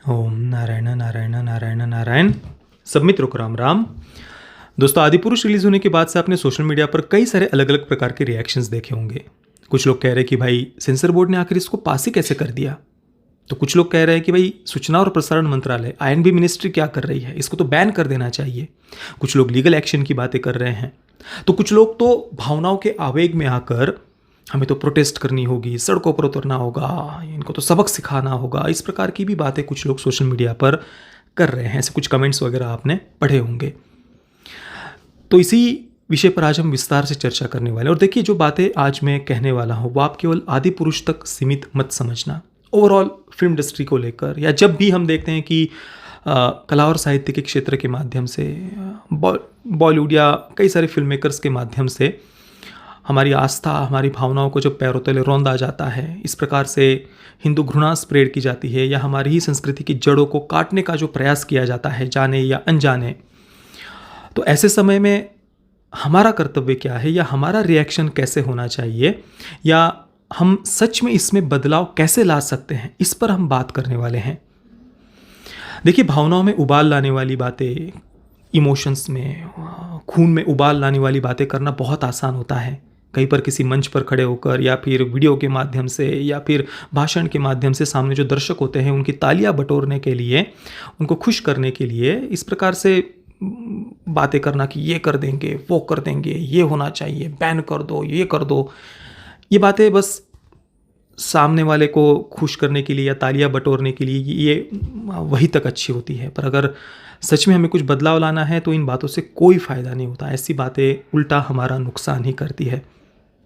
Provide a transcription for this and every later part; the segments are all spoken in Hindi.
ओम नारायण नारायण नारायण नारायण। सब मित्रों को राम राम। दोस्तों, आदिपुरुष रिलीज होने के बाद से आपने सोशल मीडिया पर कई सारे अलग अलग प्रकार के रिएक्शंस देखे होंगे। कुछ लोग कह रहे हैं कि भाई सेंसर बोर्ड ने आखिर इसको पास ही कैसे कर दिया। तो कुछ लोग कह रहे हैं कि भाई सूचना और प्रसारण मंत्रालय आईएनबी मिनिस्ट्री क्या कर रही है, इसको तो बैन कर देना चाहिए। कुछ लोग लीगल एक्शन की बातें कर रहे हैं। तो कुछ लोग तो भावनाओं के आवेग में आकर हमें तो प्रोटेस्ट करनी होगी, सड़कों पर उतरना होगा, इनको तो सबक सिखाना होगा, इस प्रकार की भी बातें कुछ लोग सोशल मीडिया पर कर रहे हैं। ऐसे कुछ कमेंट्स वगैरह आपने पढ़े होंगे। तो इसी विषय पर आज हम विस्तार से चर्चा करने वाले हैं। और देखिए, जो बातें आज मैं कहने वाला हूँ वो आप केवल आदि पुरुष तक सीमित मत समझना। ओवरऑल फिल्म इंडस्ट्री को लेकर, या जब भी हम देखते हैं कि कला और साहित्य के क्षेत्र के माध्यम से, बॉलीवुड या कई सारे फिल्म मेकर्स के माध्यम से हमारी आस्था, हमारी भावनाओं को जब पैरों तले रौंदा जाता है, इस प्रकार से हिंदू घृणा स्प्रेड की जाती है, या हमारी ही संस्कृति की जड़ों को काटने का जो प्रयास किया जाता है जाने या अनजाने, तो ऐसे समय में हमारा कर्तव्य क्या है, या हमारा रिएक्शन कैसे होना चाहिए, या हम सच में इसमें बदलाव कैसे ला सकते हैं, इस पर हम बात करने वाले हैं। देखिए, भावनाओं में उबाल लाने वाली बातें, इमोशंस में, खून में उबाल लाने वाली बातें करना बहुत आसान होता है। कहीं पर किसी मंच पर खड़े होकर, या फिर वीडियो के माध्यम से, या फिर भाषण के माध्यम से सामने जो दर्शक होते हैं उनकी तालियां बटोरने के लिए, उनको खुश करने के लिए इस प्रकार से बातें करना कि ये कर देंगे, वो कर देंगे, ये होना चाहिए, बैन कर दो, ये कर दो, ये बातें बस सामने वाले को खुश करने के लिए या तालियां बटोरने के लिए ये वही तक अच्छी होती है। पर अगर सच में हमें कुछ बदलाव लाना है तो इन बातों से कोई फ़ायदा नहीं होता। ऐसी बातें उल्टा हमारा नुकसान ही करती है।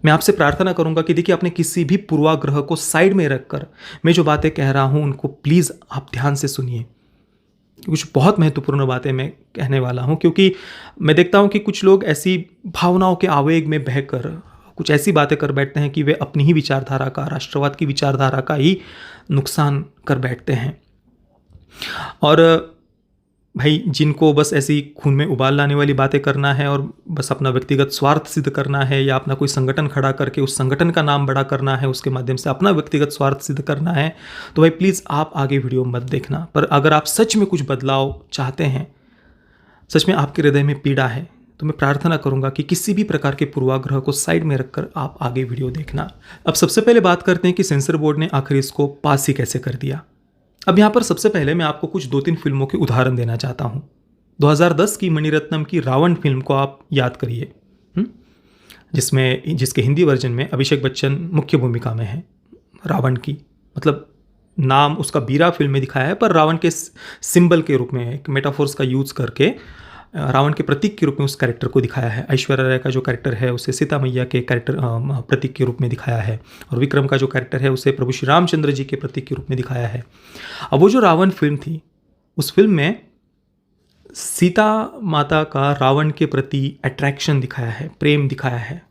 मैं आपसे प्रार्थना करूंगा कि देखिए, अपने किसी भी पूर्वाग्रह को साइड में रखकर मैं जो बातें कह रहा हूं उनको प्लीज़ आप ध्यान से सुनिए। कुछ बहुत महत्वपूर्ण बातें मैं कहने वाला हूं, क्योंकि मैं देखता हूं कि कुछ लोग ऐसी भावनाओं के आवेग में बहकर कुछ ऐसी बातें कर बैठते हैं कि वे अपनी ही विचारधारा का, राष्ट्रवाद की विचारधारा का ही नुकसान कर बैठते हैं। और भाई, जिनको बस ऐसी खून में उबाल लाने वाली बातें करना है और बस अपना व्यक्तिगत स्वार्थ सिद्ध करना है, या अपना कोई संगठन खड़ा करके उस संगठन का नाम बड़ा करना है, उसके माध्यम से अपना व्यक्तिगत स्वार्थ सिद्ध करना है, तो भाई प्लीज़ आप आगे वीडियो मत देखना। पर अगर आप सच में कुछ बदलाव चाहते हैं, सच में आपके हृदय में पीड़ा है, तो मैं प्रार्थना करूंगा कि किसी भी प्रकार के पूर्वाग्रह को साइड में रखकर आप आगे वीडियो देखना। अब सबसे पहले बात करते हैं कि सेंसर बोर्ड ने आखिर इसको पास ही कैसे कर दिया। अब यहाँ पर सबसे पहले मैं आपको कुछ 2-3 फिल्मों के उदाहरण देना चाहता हूँ। 2010 की मणिरत्नम की रावण फिल्म को आप याद करिए, जिसके हिंदी वर्जन में अभिषेक बच्चन मुख्य भूमिका में है। रावण की मतलब नाम उसका बीरा फिल्म में दिखाया है, पर रावण के सिंबल के रूप में, एक मेटाफोर्स का यूज़ करके रावण के प्रतीक के रूप में उस कैरेक्टर को दिखाया है। ऐश्वर्या राय का जो कैरेक्टर है उसे सीता मैया के कैरेक्टर प्रतीक के रूप में दिखाया है, और विक्रम का जो कैरेक्टर है उसे प्रभु श्री रामचंद्र जी के प्रतीक के रूप में दिखाया है। अब वो जो रावण फिल्म थी, उस फिल्म में सीता माता का रावण के प्रति अट्रैक्शन दिखाया है, प्रेम दिखाया है,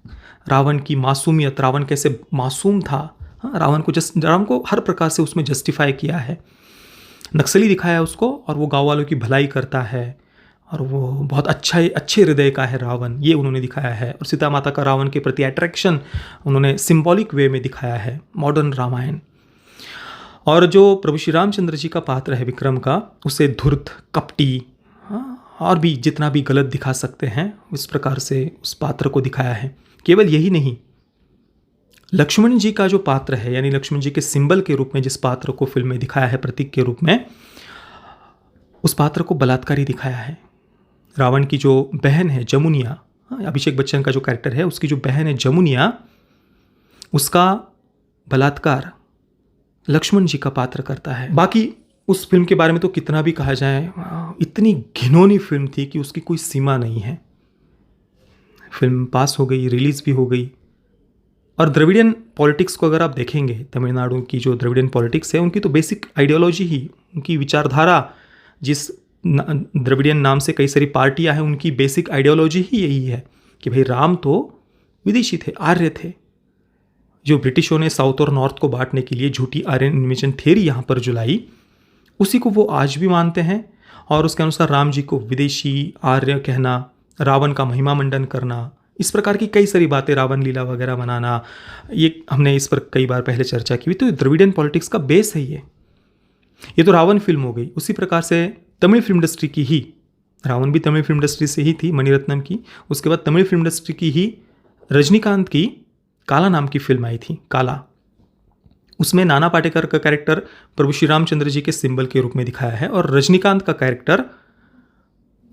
रावण की मासूमियत, रावण कैसे मासूम था, रावण को हर प्रकार से उसमें जस्टिफाई किया है। नक्सली दिखाया है उसको, और वो गाँव वालों की भलाई करता है, और वो बहुत अच्छे हृदय का है रावण, ये उन्होंने दिखाया है। और सीता माता का रावण के प्रति अट्रैक्शन उन्होंने सिंबॉलिक वे में दिखाया है, मॉडर्न रामायण। और जो प्रभु श्री रामचंद्र जी का पात्र है विक्रम का, उसे धूर्त, कपटी, और भी जितना भी गलत दिखा सकते हैं इस प्रकार से उस पात्र को दिखाया है। केवल यही नहीं, लक्ष्मण जी का जो पात्र है, यानी लक्ष्मण जी के सिंबल के रूप में जिस पात्र को फिल्म में दिखाया है, प्रतीक के रूप में, उस पात्र को बलात्कारी दिखाया है। रावण की जो बहन है जमुनिया, अभिषेक बच्चन का जो कैरेक्टर है उसकी जो बहन है जमुनिया, उसका बलात्कार लक्ष्मण जी का पात्र करता है। बाकी उस फिल्म के बारे में तो कितना भी कहा जाए, इतनी घिनौनी फिल्म थी कि उसकी कोई सीमा नहीं है। फिल्म पास हो गई, रिलीज भी हो गई। और द्रविडियन पॉलिटिक्स को अगर आप देखेंगे, तमिलनाडु की जो द्रविडियन पॉलिटिक्स है उनकी तो बेसिक आइडियोलॉजी ही, उनकी विचारधारा, जिस द्रविडियन नाम से कई सारी पार्टियां हैं, उनकी बेसिक आइडियोलॉजी ही यही है कि भाई राम तो विदेशी थे, आर्य थे। जो ब्रिटिशों ने साउथ और नॉर्थ को बांटने के लिए झूठी आर्यन इन्वेजन थ्योरी यहाँ पर जो लाई, उसी को वो आज भी मानते हैं। और उसके अनुसार राम जी को विदेशी, आर्य कहना, रावण का महिमा मंडन करना, इस प्रकार की कई सारी बातें, रावण लीला वगैरह मनाना, ये हमने इस पर कई बार पहले चर्चा की हुई। तो द्रविडियन पॉलिटिक्स का बेस है ये। ये तो रावण फिल्म हो गई। उसी प्रकार से तमिल फिल्म इंडस्ट्री की ही, रावण भी तमिल फिल्म इंडस्ट्री से ही थी, मणिरत्नम की। उसके बाद तमिल फिल्म इंडस्ट्री की ही रजनीकांत की काला नाम की फिल्म आई थी, काला। उसमें नाना पाटेकर का कैरेक्टर प्रभु श्री रामचंद्र जी के सिंबल के रूप में दिखाया है और रजनीकांत का कैरेक्टर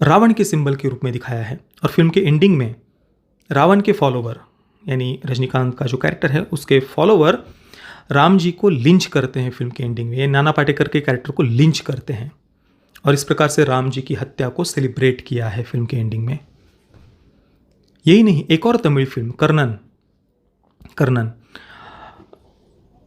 रावण के सिंबल के रूप में दिखाया है। और फिल्म के एंडिंग में रावण के फॉलोवर यानी रजनीकांत का जो कैरेक्टर है उसके फॉलोवर राम जी को लिंच करते हैं फिल्म के एंडिंग में। ये नाना पाटेकर के कैरेक्टर को लिंच करते हैं और इस प्रकार से राम जी की हत्या को सेलिब्रेट किया है फिल्म के एंडिंग में। यही नहीं, एक और तमिल फिल्म कर्णन,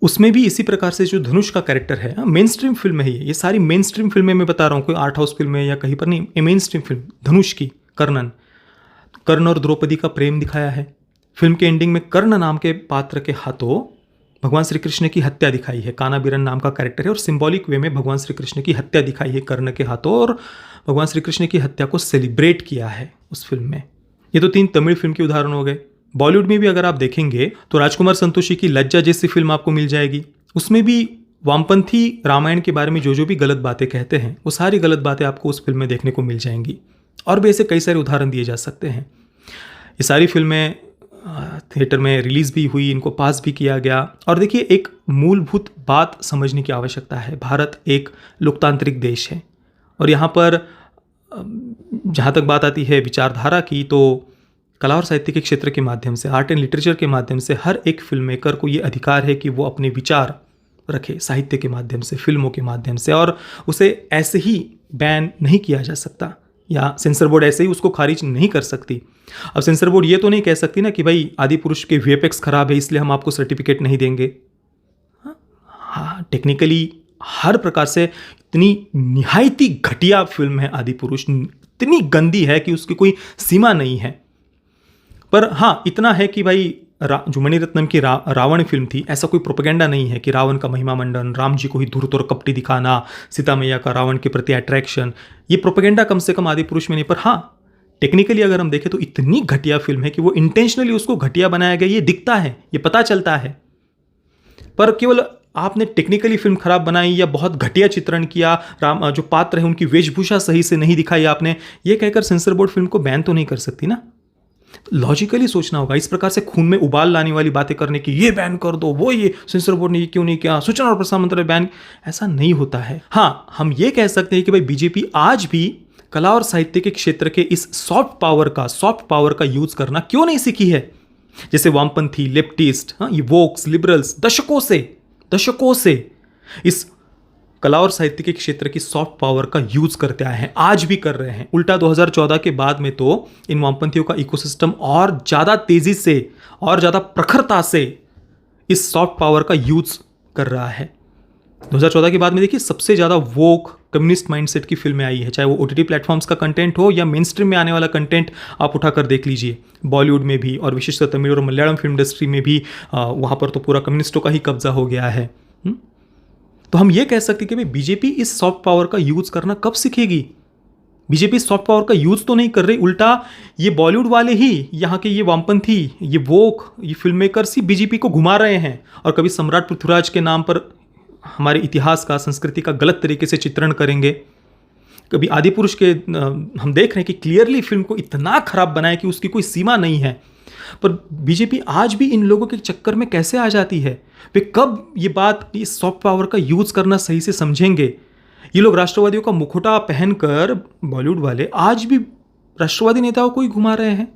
उसमें भी इसी प्रकार से जो धनुष का कैरेक्टर है, मेन स्ट्रीम फिल्म है ये सारी मेन स्ट्रीम फिल्में मैं बता रहा हूँ, कोई आर्ट हाउस फिल्म है या कहीं पर नहीं, ये मेन स्ट्रीम फिल्म धनुष की कर्ण और द्रौपदी का प्रेम दिखाया है। फिल्म के एंडिंग में कर्ण नाम के पात्र के हाथों भगवान श्री कृष्ण की हत्या दिखाई है। काना बिरन नाम का कैरेक्टर है और सिंबॉलिक वे में भगवान श्री कृष्ण की हत्या दिखाई है कर्ण के हाथों और भगवान श्री कृष्ण की हत्या को सेलिब्रेट किया है उस फिल्म में। ये तो 3 तमिल फिल्म के उदाहरण हो गए। बॉलीवुड में भी अगर आप देखेंगे तो राजकुमार संतोषी की लज्जा जैसी फिल्म आपको मिल जाएगी। उसमें भी वामपंथी रामायण के बारे में जो भी गलत बातें कहते हैं वो सारी गलत बातें आपको उस फिल्म में देखने को मिल जाएंगी। और भी ऐसे कई सारे उदाहरण दिए जा सकते हैं। ये सारी फिल्में थिएटर में रिलीज़ भी हुई, इनको पास भी किया गया। और देखिए, एक मूलभूत बात समझने की आवश्यकता है। भारत एक लोकतांत्रिक देश है और यहाँ पर जहाँ तक बात आती है विचारधारा की, तो कला और साहित्य के क्षेत्र के माध्यम से, आर्ट एंड लिटरेचर के माध्यम से हर एक फिल्म मेकर को ये अधिकार है कि वो अपने विचार रखे साहित्य के माध्यम से, फिल्मों के माध्यम से, और उसे ऐसे ही बैन नहीं किया जा सकता या सेंसर बोर्ड ऐसे ही उसको खारिज नहीं कर सकती। अब सेंसर बोर्ड ये तो नहीं कह सकती ना कि भाई आदि पुरुष के वीएफएक्स खराब है इसलिए हम आपको सर्टिफिकेट नहीं देंगे। हाँ, टेक्निकली हर प्रकार से इतनी निहायती घटिया फिल्म है आदि पुरुष, इतनी गंदी है कि उसकी कोई सीमा नहीं है। पर हाँ, इतना है कि भाई जो मणिरत्नम की रावण फिल्म थी, ऐसा कोई प्रोपेगेंडा नहीं है कि रावण का महिमा मंडन, राम जी को ही धूर्त और कपटी दिखाना, सीता मैया का रावण के प्रति अट्रैक्शन, ये प्रोपेगेंडा कम से कम आदि पुरुष में नहीं। पर हाँ, टेक्निकली अगर हम देखें तो इतनी घटिया फिल्म है कि वो इंटेंशनली उसको घटिया बनाया गया, ये दिखता है, ये पता चलता है। पर केवल आपने टेक्निकली फिल्म खराब बनाई या बहुत घटिया चित्रण किया, राम जो पात्र है उनकी वेशभूषा सही से नहीं दिखाई आपने, ये कहकर सेंसर बोर्ड फिल्म को बैन तो नहीं कर सकती ना। लॉजिकली सोचना होगा। इस प्रकार से खून में उबाल लाने वाली बातें करने की, ये बैन कर दो, वो ये सेंसर बोर्ड ने ये क्यों नहीं किया, सूचना और प्रसारण मंत्रालय बैन, ऐसा नहीं होता है। हाँ, हम ये कह सकते हैं कि भाई बीजेपी आज भी कला और साहित्य के क्षेत्र के इस सॉफ्ट पावर का यूज करना क्यों नहीं सीखी है। जैसे वामपंथी, लेफ्टिस्ट, ये वोक्स, लिबरल्स दशकों से इस कला और साहित्य के क्षेत्र की सॉफ्ट पावर का यूज करते आए हैं, आज भी कर रहे हैं। उल्टा 2014 के बाद में तो इन वामपंथियों का इकोसिस्टम और ज़्यादा तेजी से और ज़्यादा प्रखरता से इस सॉफ्ट पावर का यूज कर रहा है। 2014 के बाद में देखिए, सबसे ज़्यादा वोक कम्युनिस्ट माइंडसेट की फिल्में आई है, चाहे वो ओटीटी प्लेटफॉर्म्स का कंटेंट हो या मेन स्ट्रीम में आने वाला कंटेंट आप उठाकर देख लीजिए। बॉलीवुड में भी और विशेषकर तमिल और मलयालम फिल्म इंडस्ट्री में भी वहाँ पर तो पूरा कम्युनिस्टों का ही कब्जा हो गया है। तो हम ये कह सकते हैं कि भाई बीजेपी इस सॉफ्ट पावर का यूज करना कब सीखेगी। बीजेपी सॉफ्ट पावर का यूज तो नहीं कर रही, उल्टा ये बॉलीवुड वाले ही, यहाँ के ये वामपंथी, ये वोक, ये फिल्म मेकर्स ही बीजेपी को घुमा रहे हैं और कभी सम्राट पृथ्वीराज के नाम पर हमारे इतिहास का, संस्कृति का गलत तरीके से चित्रण करेंगे। कभी आदि पुरुष के हम देख रहे हैं कि क्लियरली फिल्म को इतना खराब बनाया कि उसकी कोई सीमा नहीं है। पर बीजेपी आज भी इन लोगों के चक्कर में कैसे आ जाती है। वे कब ये बात, इस सॉफ्ट पावर का यूज करना सही से समझेंगे। ये लोग राष्ट्रवादियों का मुखौटा पहनकर, बॉलीवुड वाले आज भी राष्ट्रवादी नेताओं को ही घुमा रहे हैं।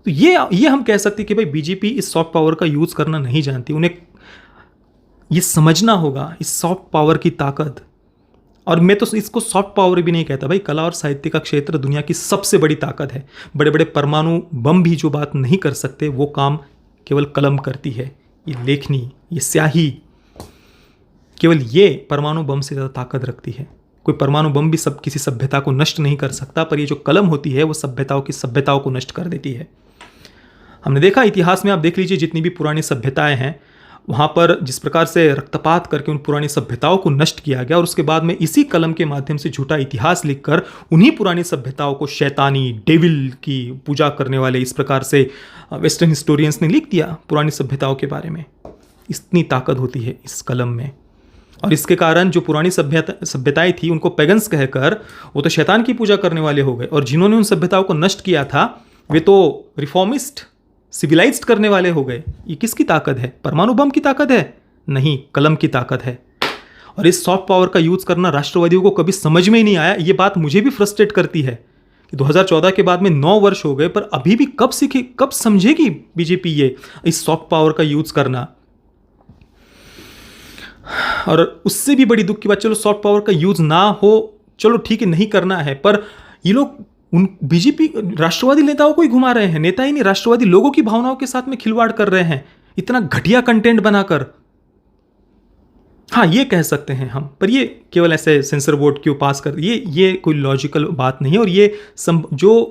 तो ये हम कह सकते हैं कि भाई बीजेपी इस सॉफ्ट पावर का यूज करना नहीं जानती। उन्हें ये समझना होगा इस सॉफ्ट पावर की ताकत। और मैं तो इसको सॉफ्ट पावर भी नहीं कहता भाई, कला और साहित्य का क्षेत्र दुनिया की सबसे बड़ी ताकत है। बड़े बड़े परमाणु बम भी जो बात नहीं कर सकते वो काम केवल कलम करती है। ये लेखनी, ये स्याही, केवल ये परमाणु बम से ज़्यादा ताकत रखती है। कोई परमाणु बम भी किसी सभ्यता को नष्ट नहीं कर सकता, पर ये जो कलम होती है वो सभ्यताओं को नष्ट कर देती है। हमने देखा इतिहास में, आप देख लीजिए जितनी भी पुरानी सभ्यताएं हैं, वहाँ पर जिस प्रकार से रक्तपात करके उन पुरानी सभ्यताओं को नष्ट किया गया और उसके बाद में इसी कलम के माध्यम से झूठा इतिहास लिखकर उन्हीं पुरानी सभ्यताओं को शैतानी, डेविल की पूजा करने वाले इस प्रकार से वेस्टर्न हिस्टोरियंस ने लिख दिया पुरानी सभ्यताओं के बारे में। इतनी ताकत होती है इस कलम में। और इसके कारण जो पुरानी सभ्यताएं थी उनको पेगन्स कहकर वो तो शैतान की पूजा करने वाले हो गए, और जिन्होंने उन सभ्यताओं को नष्ट किया था वे तो रिफॉर्मिस्ट सिविलाइज्ड करने वाले हो गए। ये किसकी ताकत है? परमाणु बम की ताकत है? नहीं, कलम की ताकत है। और इस सॉफ्ट पावर का यूज करना राष्ट्रवादियों को कभी समझ में ही नहीं आया। ये बात मुझे भी फ्रस्ट्रेट करती है कि 2014 के बाद में 9 वर्ष हो गए, पर अभी भी कब सीखे, कब समझेगी बीजेपी ये इस सॉफ्ट पावर का यूज करना। और उससे भी बड़ी दुख की बात, चलो सॉफ्ट पावर का यूज ना हो, चलो ठीक है, नहीं करना है, पर ये लोग उन बीजेपी राष्ट्रवादी नेताओं को ही घुमा रहे हैं। नेता ही नहीं, राष्ट्रवादी लोगों की भावनाओं के साथ में खिलवाड़ कर रहे हैं, इतना घटिया कंटेंट बनाकर। हाँ, ये कह सकते हैं हम, पर ये केवल ऐसे सेंसर बोर्ड क्यों पास कर, ये कोई लॉजिकल बात नहीं है। और ये जो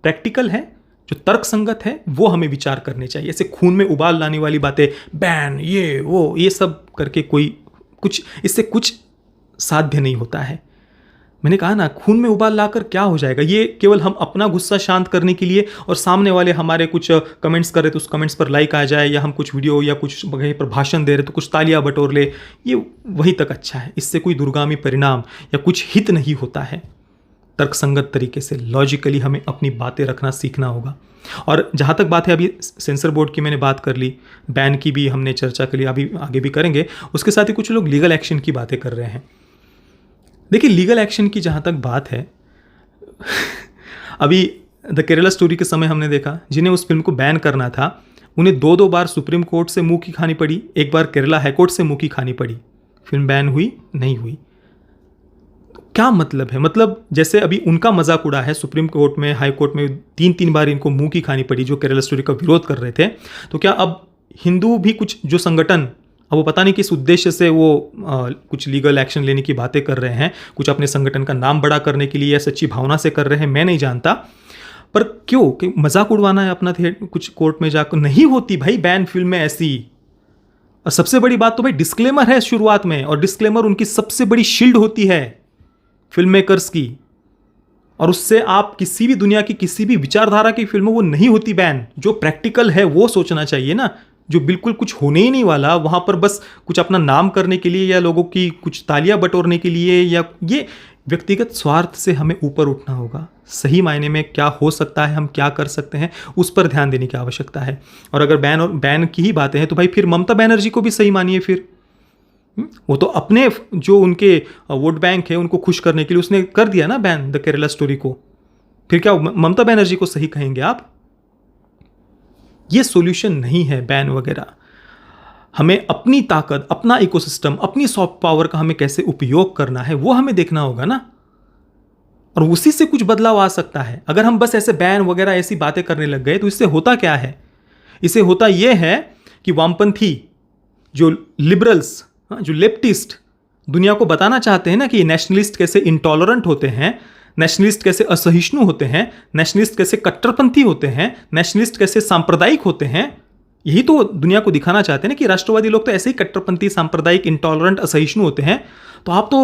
प्रैक्टिकल है, जो तर्क संगत है, वो हमें विचार करने चाहिए। ऐसे खून में उबाल लाने वाली बातें, बैन, ये वो, ये सब करके इससे कुछ साध्य नहीं होता है। मैंने कहा ना, खून में उबाल लाकर क्या हो जाएगा? ये केवल हम अपना गुस्सा शांत करने के लिए, और सामने वाले हमारे कुछ कमेंट्स कर रहे तो उस कमेंट्स पर लाइक आ जाए, या हम कुछ वीडियो या कुछ कहीं पर भाषण दे रहे तो कुछ तालियां बटोर ले, ये वही तक अच्छा है। इससे कोई दूरगामी परिणाम या कुछ हित नहीं होता है। तर्कसंगत तरीके से लॉजिकली हमें अपनी बातें रखना सीखना होगा। और जहाँ तक बात है, अभी सेंसर बोर्ड की मैंने बात कर ली, बैन की भी हमने चर्चा कर ली, अभी आगे भी करेंगे। उसके साथ ही कुछ लोग लीगल एक्शन की बातें कर रहे हैं। देखिए, लीगल एक्शन की जहाँ तक बात है अभी द केरला स्टोरी के समय हमने देखा, जिन्हें उस फिल्म को बैन करना था उन्हें 2 बार सुप्रीम कोर्ट से मुंह की खानी पड़ी, एक बार केरला हाईकोर्ट से मुंह की खानी पड़ी। फिल्म बैन हुई नहीं हुई। तो क्या मतलब है? मतलब जैसे अभी उनका मजाक उड़ा है, सुप्रीम कोर्ट में, हाई कोर्ट में 3 बार इनको मुंह की खानी पड़ी जो केरला स्टोरी का विरोध कर रहे थे। तो क्या अब हिंदू भी कुछ जो संगठन, अब वो पता नहीं किस उद्देश्य से वो कुछ लीगल एक्शन लेने की बातें कर रहे हैं, कुछ अपने संगठन का नाम बड़ा करने के लिए या सच्ची भावना से कर रहे हैं, मैं नहीं जानता, पर क्यों कि मजाक उड़वाना है अपना कुछ कोर्ट में जाकर? नहीं होती भाई बैन फिल्में ऐसी। और सबसे बड़ी बात तो भाई डिस्क्लेमर है शुरुआत में, और डिस्क्लेमर उनकी सबसे बड़ी शील्ड होती है फिल्म मेकर्स की, और उससे आप किसी भी दुनिया की किसी भी विचारधारा की फिल्मों वो नहीं होती बैन। जो प्रैक्टिकल है वो सोचना चाहिए ना, जो बिल्कुल कुछ होने ही नहीं वाला, वहां पर बस कुछ अपना नाम करने के लिए या लोगों की कुछ तालियां बटोरने के लिए, या ये व्यक्तिगत स्वार्थ से हमें ऊपर उठना होगा। सही मायने में क्या हो सकता है, हम क्या कर सकते हैं, उस पर ध्यान देने की आवश्यकता है। और अगर बैन की ही बातें हैं तो भाई फिर ममता बनर्जी को भी सही मानिए। फिर वो तो अपने जो उनके वोट बैंक है उनको खुश करने के लिए उसने कर दिया ना बैन द केरला स्टोरी को। फिर क्या ममता बनर्जी को सही कहेंगे आप? ये सॉल्यूशन नहीं है बैन वगैरह। हमें अपनी ताकत, अपना इकोसिस्टम, अपनी सॉफ्ट पावर का हमें कैसे उपयोग करना है वो हमें देखना होगा ना, और उसी से कुछ बदलाव आ सकता है। अगर हम बस ऐसे बैन वगैरह ऐसी बातें करने लग गए तो इससे होता क्या है? इससे होता यह है कि वामपंथी, जो लिबरल्स, जो लेफ्टिस्ट दुनिया को बताना चाहते हैं ना कि नेशनलिस्ट कैसे इंटॉलरेंट होते हैं, नेशनलिस्ट कैसे असहिष्णु होते हैं, नेशनलिस्ट कैसे कट्टरपंथी होते हैं, नेशनलिस्ट कैसे सांप्रदायिक होते हैं, यही तो दुनिया को दिखाना चाहते हैं ना कि राष्ट्रवादी लोग तो ऐसे ही कट्टरपंथी, सांप्रदायिक, इंटॉलरेंट, असहिष्णु होते हैं। तो आप तो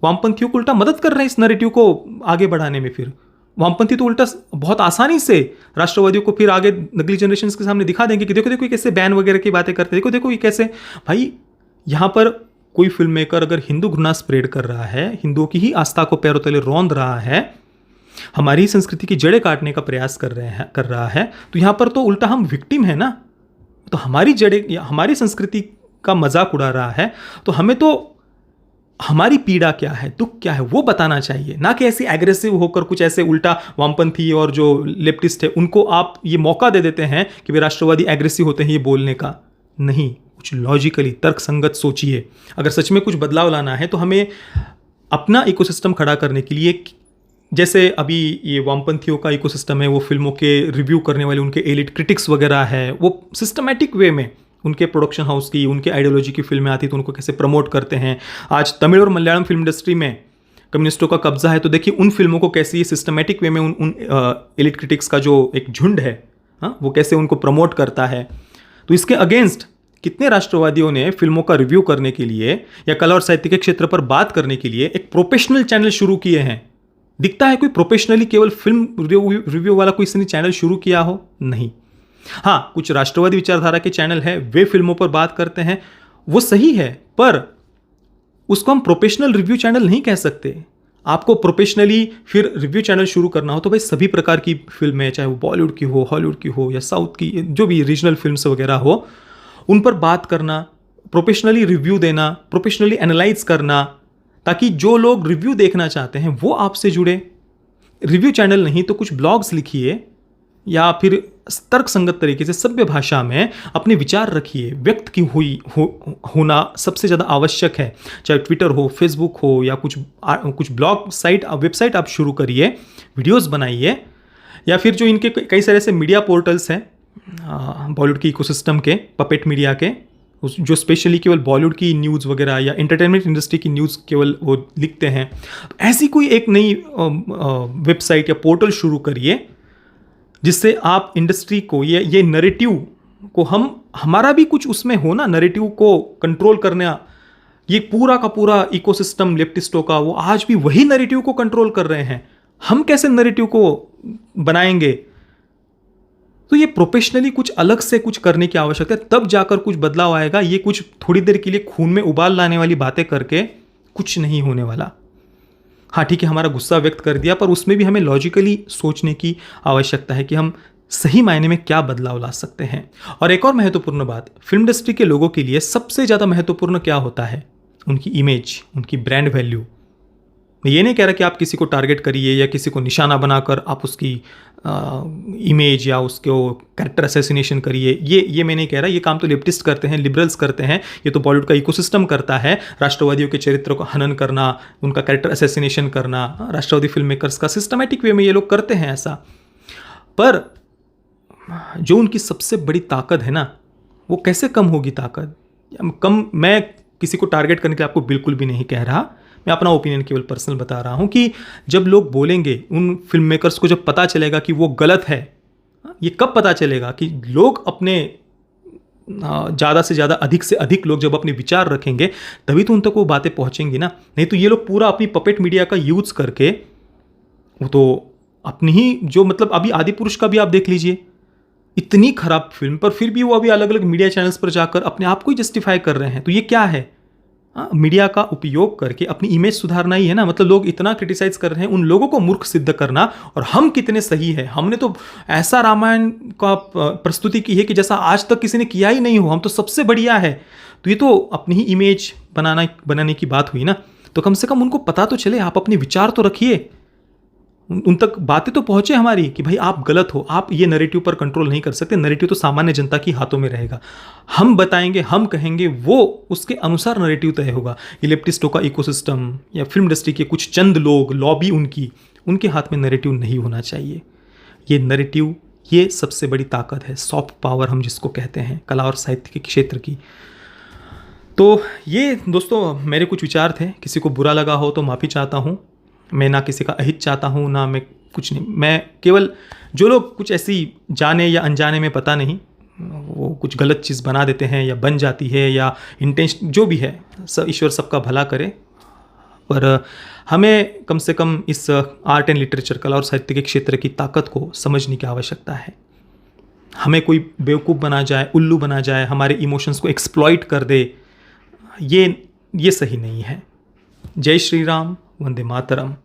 वामपंथियों को उल्टा मदद कर रहे हैं इस नैरेटिव को आगे बढ़ाने में। फिर वामपंथी तो उल्टा बहुत आसानी से राष्ट्रवादियों को फिर आगे अगली जनरेशन के सामने दिखा देंगे कि देखो देखो कैसे बैन वगैरह की बातें करते हैं, देखो देखो ये कैसे। भाई यहाँ पर कोई फिल्म मेकर अगर हिंदू घृणा स्प्रेड कर रहा है, हिंदुओं की ही आस्था को पैरों तले रौंद रहा है, हमारी संस्कृति की जड़ें काटने का प्रयास कर रहा है, तो यहाँ पर तो उल्टा हम विक्टिम है ना। तो हमारी जड़ें, हमारी संस्कृति का मजाक उड़ा रहा है, तो हमें तो हमारी पीड़ा क्या है, दुख क्या है वो बताना चाहिए, ना कि ऐसे एग्रेसिव होकर कुछ ऐसे उल्टा वामपंथी और जो लेफ्टिस्ट है उनको आप ये मौका दे देते हैं कि वे राष्ट्रवादी एग्रेसिव होते हैं ये बोलने का। नहीं, कुछ लॉजिकली तर्कसंगत सोचिए। अगर सच में कुछ बदलाव लाना है तो हमें अपना इकोसिस्टम खड़ा करने के लिए, जैसे अभी ये वामपंथियों का इकोसिस्टम है, वो फिल्मों के रिव्यू करने वाले उनके एलिट क्रिटिक्स वगैरह है, वो सिस्टमैटिक वे में उनके प्रोडक्शन हाउस की, उनके आइडियोलॉजी की फिल्में आती तो उनको कैसे प्रमोट करते हैं। आज तमिल और मलयालम फिल्म इंडस्ट्री में कम्युनिस्टों का कब्जा है, तो देखिए उन फिल्मों को कैसे सिस्टमैटिक वे में उन एलिट क्रिटिक्स का जो एक झुंड है, वो कैसे उनको प्रमोट करता है। तो इसके अगेंस्ट कितने राष्ट्रवादियों ने फिल्मों का रिव्यू करने के लिए या कला और साहित्य के क्षेत्र पर बात करने के लिए एक प्रोफेशनल चैनल शुरू किए हैं। दिखता है कोई प्रोफेशनली केवल फिल्म रिव्यू वाला कोई इसने चैनल शुरू किया हो? नहीं। हाँ, कुछ राष्ट्रवादी विचारधारा के चैनल है, वे फिल्मों पर बात करते हैं, वो सही है, पर उसको हम प्रोफेशनल रिव्यू चैनल नहीं कह सकते। आपको प्रोफेशनली फिर रिव्यू चैनल शुरू करना हो तो भाई सभी प्रकार की फिल्में, चाहे वो बॉलीवुड की हो, हॉलीवुड की हो या साउथ की, जो भी रीजनल फिल्म्स वगैरह हो, उन पर बात करना, प्रोफेशनली रिव्यू देना, प्रोफेशनली एनालाइज करना, ताकि जो लोग रिव्यू देखना चाहते हैं वो आपसे जुड़े। रिव्यू चैनल नहीं तो कुछ ब्लॉग्स लिखिए या फिर तर्क संगत तरीके से सभ्य भाषा में अपने विचार रखिए। व्यक्त की होना सबसे ज़्यादा आवश्यक है। चाहे ट्विटर हो, फेसबुक हो या कुछ ब्लॉग साइट, वेबसाइट आप शुरू करिए, वीडियोस बनाइए, या फिर जो इनके कई सारे ऐसे मीडिया पोर्टल्स हैं बॉलीवुड की इकोसिस्टम के, पपेट मीडिया के, जो स्पेशली केवल बॉलीवुड की न्यूज़ वगैरह या एंटरटेनमेंट इंडस्ट्री की न्यूज़ केवल वो लिखते हैं। तो ऐसी कोई एक नई वेबसाइट या पोर्टल शुरू करिए जिससे आप इंडस्ट्री को ये नैरेटिव को हमारा भी कुछ उसमें हो ना, नैरेटिव को कंट्रोल करना। ये पूरा का पूरा इकोसिस्टम लेफ्टिस्टों का, वो आज भी वही नैरेटिव को कंट्रोल कर रहे हैं। हम कैसे नैरेटिव को बनाएंगे? तो ये प्रोफेशनली कुछ अलग से कुछ करने की आवश्यकता है, तब जाकर कुछ बदलाव आएगा। ये कुछ थोड़ी देर के लिए खून में उबाल लाने वाली बातें करके कुछ नहीं होने वाला। हाँ ठीक है, हमारा गुस्सा व्यक्त कर दिया, पर उसमें भी हमें लॉजिकली सोचने की आवश्यकता है कि हम सही मायने में क्या बदलाव ला सकते हैं। और एक और महत्वपूर्ण बात, फिल्म इंडस्ट्री के लोगों के लिए सबसे ज़्यादा महत्वपूर्ण क्या होता है? उनकी इमेज, उनकी ब्रांड वैल्यू। मैं ये नहीं कह रहा कि आप किसी को टारगेट करिए या किसी को निशाना बनाकर आप उसकी इमेज या उसको कैरेक्टर असैसिनेशन करिए, ये मैं नहीं कह रहा। ये काम तो लेफ्टिस्ट करते हैं, लिबरल्स करते हैं, ये तो बॉलीवुड का इकोसिस्टम करता है। राष्ट्रवादियों के चरित्र को हनन करना, उनका कैरेक्टर असैसिनेशन करना, राष्ट्रवादी फिल्म मेकर्स का सिस्टमैटिक वे में ये लोग करते हैं ऐसा। पर जो उनकी सबसे बड़ी ताकत है ना, वो कैसे कम होगी ताकत? मैं किसी को टारगेट करने के लिए आपको बिल्कुल भी नहीं कह रहा, मैं अपना ओपिनियन केवल पर्सनल बता रहा हूँ कि जब लोग बोलेंगे, उन फिल्म मेकर्स को जब पता चलेगा कि वो गलत है, ये कब पता चलेगा? कि लोग अपने ज़्यादा से ज़्यादा, अधिक से अधिक लोग जब अपने विचार रखेंगे, तभी तो उन तक वो बातें पहुँचेंगी ना। नहीं तो ये लोग पूरा अपनी पपेट मीडिया का यूज़ करके, वो तो अपनी ही जो, मतलब अभी आदि पुरुष का भी आप देख लीजिए, इतनी खराब फिल्म पर फिर भी वो अभी अलग अलग मीडिया चैनल्स पर जाकर अपने आप को ही जस्टिफाई कर रहे हैं। तो ये क्या है? मीडिया का उपयोग करके अपनी इमेज सुधारना ही है ना। मतलब लोग इतना क्रिटिसाइज कर रहे हैं, उन लोगों को मूर्ख सिद्ध करना, और हम कितने सही है। हमने तो ऐसा रामायण का प्रस्तुति की है कि जैसा आज तक किसी ने किया ही नहीं हो, हम तो सबसे बढ़िया है। तो ये तो अपनी ही इमेज बनाने की बात हुई ना। तो कम से कम उनको पता तो चले, आप अपने विचार तो रखिए, उन तक बातें तो पहुंचे हमारी कि भाई आप गलत हो, आप ये नैरेटिव पर कंट्रोल नहीं कर सकते। नैरेटिव तो सामान्य जनता की हाथों में रहेगा। हम बताएंगे, हम कहेंगे, वो उसके अनुसार नैरेटिव तय होगा। ये लेफ्टिस्टों का इकोसिस्टम या फिल्म इंडस्ट्री के कुछ चंद लोग, लॉबी उनके हाथ में नैरेटिव नहीं होना चाहिए। ये नैरेटिव, ये सबसे बड़ी ताकत है, सॉफ्ट पावर हम जिसको कहते हैं, कला और साहित्य के क्षेत्र की। तो ये दोस्तों मेरे कुछ विचार थे। किसी को बुरा लगा हो तो माफ़ी चाहता हूँ। मैं ना किसी का अहित चाहता हूँ, ना मैं कुछ नहीं। मैं केवल जो लोग कुछ ऐसी जाने या अनजाने में, पता नहीं, वो कुछ गलत चीज़ बना देते हैं या बन जाती है, या इंटेंशन जो भी है, ईश्वर सबका भला करे। पर हमें कम से कम इस आर्ट एंड लिटरेचर, कला और साहित्य के क्षेत्र की ताकत को समझने की आवश्यकता है। हमें कोई बेवकूफ़ बना जाए, उल्लू बना जाए, हमारे इमोशंस को एक्सप्लॉइट कर दे, ये सही नहीं है। जय श्री राम, वंदे मातरम।